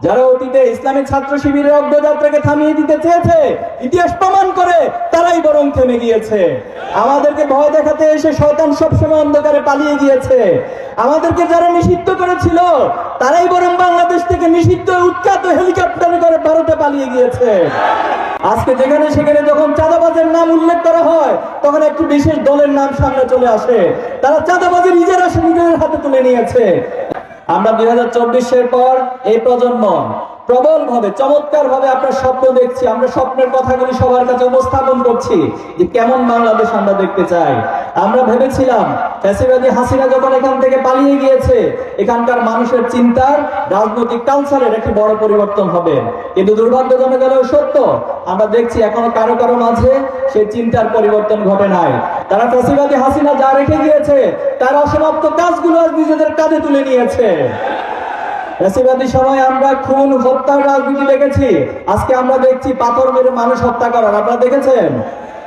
যারা অতীতে ইসলামী ছাত্র শিবিরের অগ্রযাত্রাকে থামিয়ে দিতে চেয়েছে, ইতিহাস প্রমাণ করে তারাই বরং থেমে গিয়েছে। আমাদেরকে ভয় দেখাতে এসে শয়তান সবসময় অন্ধকারে পালিয়ে গিয়েছে। আমাদেরকে যারা নিষিদ্ধ করেছিল তারাই বরং বাংলাদেশ থেকে নিষিদ্ধ উৎখাত হেলিকপ্টারে করে ভারতে পালিয়ে গিয়েছে। আজকে যেখানে সেখানে যখন চাঁদাবাজের নাম উল্লেখ করা হয় তখন একটি বিশেষ দলের নাম সামনে চলে আসে। তারা চাঁদাবাজি নিজেদের হাতে তুলে নিয়েছে। আমরা 2024-এর পর এই প্রজন্ম প্রবল ভাবে চমৎকার ভাবে আপনার স্বপ্ন দেখছি। আমরা স্বপ্নের কথাগুলি সবার কাছে উপস্থাপন করছি যে কেমন বাংলাদেশ আমরা দেখতে চাই। আমরা ভেবেছিলাম ফ্যাসিবাদী হাসিনা যখন এখান থেকে পালিয়ে গিয়েছে এখানকার মানুষের চিন্তার রাজনৈতিক কালচারের একটি বড় পরিবর্তন হবে, কিন্তু দুর্ভাগ্যজনক হলেও সত্য আমরা দেখছি এখনো কারো কারো মাঝে সেই চিন্তার পরিবর্তন ঘটে নাই। তারা ফ্যাসিবাদী হাসিনা যা রেখে গিয়েছে তার অসমাপ্ত কাজগুলো আজ নিজেদের কাঁধে তুলে নিয়েছে। ফ্যাসিবাদী সময় আমরা খুন হত্যার রাজনীতি দেখেছি, আজকে আমরা দেখছি পাথর মেরে মানুষ হত্যা করার। আপনারা দেখেছেন?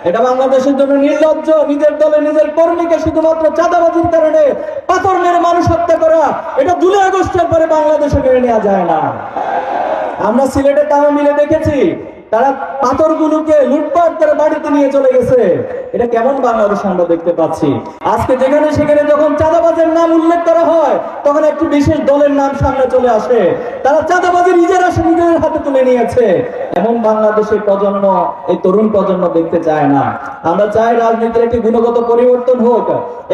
এটা বাংলাদেশের জন্য নির্লজ্জ। নিজের দলে নিজের কর্মীকে শুধুমাত্র চাঁদাবাজির কারণে পাথর মেরে মানুষ হত্যা করা, এটা 2 আগস্টের পরে বাংলাদেশে মেনে নেওয়া যায় না। আমরা সিলেটে তাও মিলে দেখেছি তারা পাথরগুলোকে লুটপাট করে বাড়িতে নিয়ে চলে গেছে। এটা কেমন বাংলাদেশ আমরা দেখতে পাচ্ছি? আজকে যেখানে সেখানে যখন চাঁদাবাজের নাম উল্লেখ করা হয় তখন একটি বিশেষ দলের নাম সামনে চলে আসে। তারা চাঁদাবাজি নিজেদের হাতে তুলে নিয়েছে। এমন বাংলাদেশের প্রজন্ম, এই তরুণ প্রজন্ম দেখতে চায় না। আমরা চাই রাজনীতির একটি গুণগত পরিবর্তন হোক।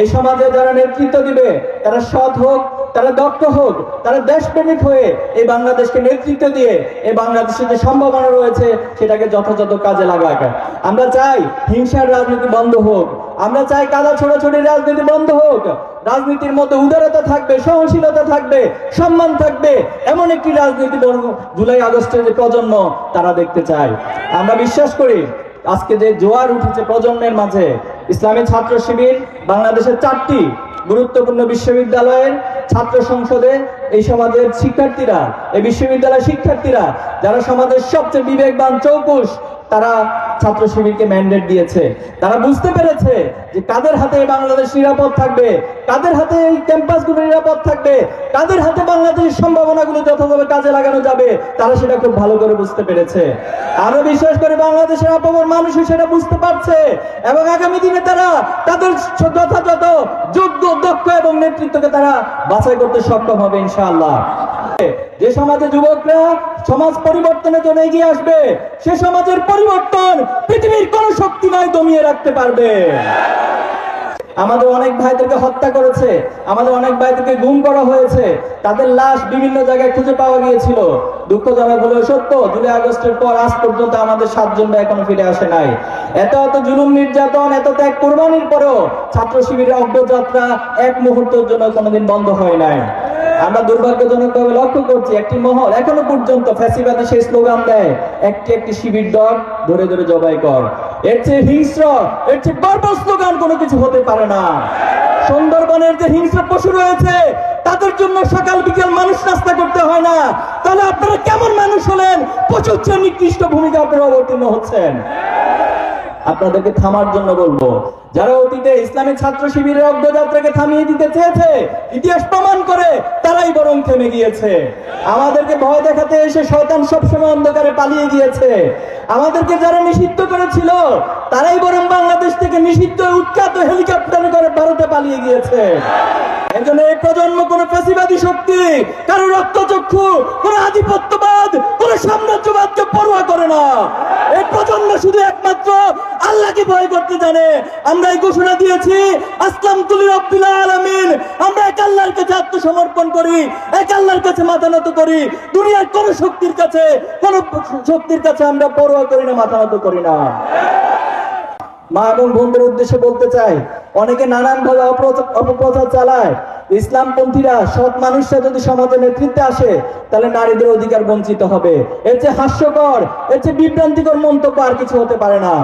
এই সমাজে যারা নেতৃত্ব দিবে তারা সৎ হোক, তারা দক্ষ হোক, তারা দেশপ্রেমিক হয়ে এই বাংলাদেশকে নেতৃত্ব দিয়ে এই বাংলাদেশের যে সম্ভাবনা রয়েছে সেটাকে যথাযথ কাজে লাগাক। আমরা চাই হিংসার রাজনীতি বন্ধ হোক। আমরা চাই কাদা ছোড়াছুড়ির রাজনীতি বন্ধ হোক। রাজনীতির মধ্যে উদারতা থাকবে, সহনশীলতা থাকবে, সম্মান থাকবে, এমন একটি রাজনীতি জুলাই আগস্টের যে প্রজন্ম তারা দেখতে চায়। আমরা বিশ্বাস করি আজকে যে জোয়ার উঠেছে প্রজন্মের মাঝে, ইসলামী ছাত্র শিবির বাংলাদেশের 4টি গুরুত্বপূর্ণ বিশ্ববিদ্যালয়ের ছাত্র সংসদে এই সমাজের শিক্ষার্থীরা, এই বিশ্ববিদ্যালয়ের শিক্ষার্থীরা যারা সমাজের সবচেয়ে বিবেকবান চৌকুশ, তারা ছাত্র শিবিরকে ম্যান্ডেট দিয়েছে। তারা বুঝতে পেরেছে যে কাদের হাতে বাংলাদেশ নিরাপদ থাকবে, কাদের হাতে এই ক্যাম্পাসগুলো নিরাপদ থাকবে, কাদের হাতে বাংলাদেশের সম্ভাবনাগুলো যথাযথ কাজে লাগানো যাবে, তারা সেটা খুব ভালো করে বুঝতে পেরেছে। আরো বিশ্বাস করে বাংলাদেশের আপামর মানুষও সেটা বুঝতে পারছে এবং আগামী দিনে তারা তাদের যথাযথ যোগ্য, দক্ষ এবং নেতৃত্বকে তারা বাছাই করতে সক্ষম হবে ইনশাআল্লাহ। যে সমাজে যুবকরা সমাজ পরিবর্তনের জন্য এগিয়ে আসবে সে সমাজের পরিবর্তন পৃথিবীর কোন শক্তি নয় দমিয়ে রাখতে পারবে। আমাদের অনেক ভাইদেরকে হত্যা করেছে, আমাদের অনেক ভাইদেরকে গুম করা হয়েছে, তাদের লাশ বিভিন্ন জায়গায় খুঁজে পাওয়া গিয়েছিল। দুঃখজনক হলেও সত্য, 2 আগস্টের পর আজ পর্যন্ত আমাদের 7 জন এখনো ফিরে আসে নাই। এত জুলুম নির্যাতন, এত ত্যাগ কোরবানির পরেও ছাত্র শিবিরের অগ্রযাত্রা এক মুহূর্তের জন্য কোনোদিন বন্ধ হয় নাই। আমরা দুর্ভাগ্যজনক ভাবে লক্ষ্য করছি একটি মহল এখনো পর্যন্ত ফ্যাসিবাদী সেই স্লোগান দেয়, একটি শিবির দল ধরে ধরে জবাই কর। এর চেয়ে হিংস্র, এর চেয়ে বর্বর স্লোগান কোনো কিছু হতে পারে না। সুন্দরবনের যে হিংস্র পশু রয়েছে তাদের জন্য সকাল বিকেল মানুষ নাস্তা করতে হয় না, তাহলে আপনারা কেমন মানুষ হলেন? পশুর চেয়ে নিকৃষ্ট ভূমিকা আপনারা অবতীর্ণ হচ্ছেন। আপনাদেরকে থামার জন্য বলবো, যারা অতীতে ইসলামী ছাত্র শিবিরের অগ্রযাত্রাকে থামিয়ে দিতে চেয়েছে, ইতিহাস প্রমাণ করে তারাই বরং থেমে গিয়েছে। আমাদেরকে ভয় দেখাতে এসে শয়তান সবসময় অন্ধকারে পালিয়ে গিয়েছে। আমাদেরকে যারা নিষিদ্ধ করেছিল তারাই বরং বাংলাদেশ থেকে নিষিদ্ধ উৎখাত হেলিকপ্টারে করে ভারতে পালিয়ে গিয়েছে। এজন্য এই প্রজন্ম কোন ফ্যাসিবাদী শক্তি, কারো রক্তচক্ষু, কোন আধিপত্যবাদ, কোন সাম্রাজ্যবাদকে পরোয়া করে না। এই প্রজন্ম শুধু একমাত্র আল্লাহকে ভয় করতে জানে। আমরা এই ঘোষণা দিয়েছি, আসলামতু লিরাব্বিল আলামিন। আমরা এক আল্লাহর কাছে আত্মসমর্পণ করি, এক আল্লাহর কাছে মাথা নত করি। দুনিয়ার কোন শক্তির কাছে আমরা পরোয়া করি না, মাথা নত করি না। মা এবং বোনদের উদ্দেশ্যে বলতে চাই, অনেকে নানান ভাবে অপপ্রচার চালায়। ইসলামপন্থীরা, সৎ মানুষরা যদি সমাজের নেতৃত্বে আসে তাহলে নারীদের অধিকার বঞ্চিত হবে। এর চেয়ে হাস্যকর, এর চেয়ে বিভ্রান্তিকর মন্তব্য আর কিছু হতে পারে না।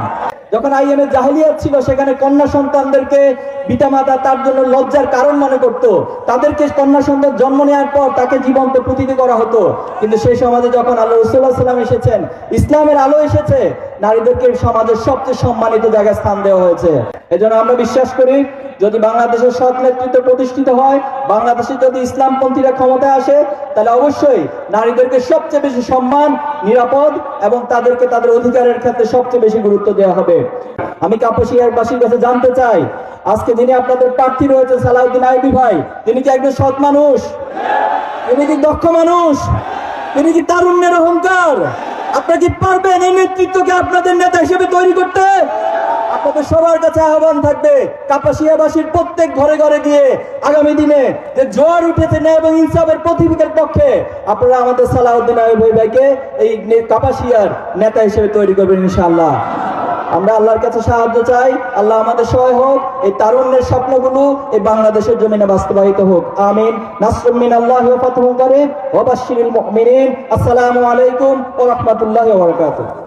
যখন আইএমএ জাহেলিয়াত ছিল সেখানে কন্যা সন্তানদেরকে পিতামাতা তার জন্য লজ্জার কারণ মনে করত। তাদেরকে কন্যা সন্তান জন্ম নেওয়ার পর তাকে জীবন্ত পুঁতিতে করা হতো। কিন্তু সেই সমাজে যখন আল্লাহ রাসূল সাল্লাল্লাহু আলাইহি ওয়াসাল্লাম এসেছেন, ইসলামের আলো এসেছে, নারীদেরকে সমাজের সবচেয়ে সম্মানিত জায়গায় স্থান দেওয়া হয়েছে। এজন্য আমরা বিশ্বাস করি যদি বাংলাদেশের সৎ নেতৃত্ব প্রতিষ্ঠিত হয়, বাংলাদেশে যদি ইসলামপন্থীরা ক্ষমতায় আসে, তাহলে অবশ্যই নারীদেরকে সবচেয়ে বেশি সম্মান, নিরাপদ এবং তাদেরকে তাদের অধিকারের ক্ষেত্রে সবচেয়ে বেশি গুরুত্ব দেওয়া হবে। আমি কাপাসিয়াবাসীর কাছে জানতে চাই, আজকে যিনি আপনাদের প্রার্থী রয়েছে সালাউদ্দিন আইবী ভাই, তিনি কি একজন সৎ মানুষ? তিনি কি দক্ষ মানুষ? তিনি কি তারুণ্যের অহংকার? আপনারা কি পারবেন এই নেতৃত্বকে আপনাদের নেতা হিসেবে তৈরি করতে? আপনাদের সবার কাছে আহ্বান থাকবে, কাপাসিয়াবাসীর প্রত্যেক ঘরে ঘরে গিয়ে আগামী দিনে যে জোয়ার উঠেছে ন্যায় এবং ইনসাফের প্রতিবিকের পক্ষে, আপনারা আমাদের সালাউদ্দিন আইবী ভাইকে এই কাপাসিয়ার নেতা হিসেবে তৈরি করবেন ইনশাআল্লাহ। আমরা আল্লাহর কাছে সাহায্য চাই, আল্লাহ আমাদের সহায় হোক, এই তারুণ্যের স্বপ্নগুলো এই বাংলাদেশের জমিনে বাস্তবায়িত হোক। আমিন। নাসরুম মিনাল্লাহি ওয়া ফাতহুন কারীব ওয়া বাশশিরিল মুমিনিন। আসসালামু আলাইকুম ওয়া রাহমাতুল্লাহি ওয়া বারাকাতুহু।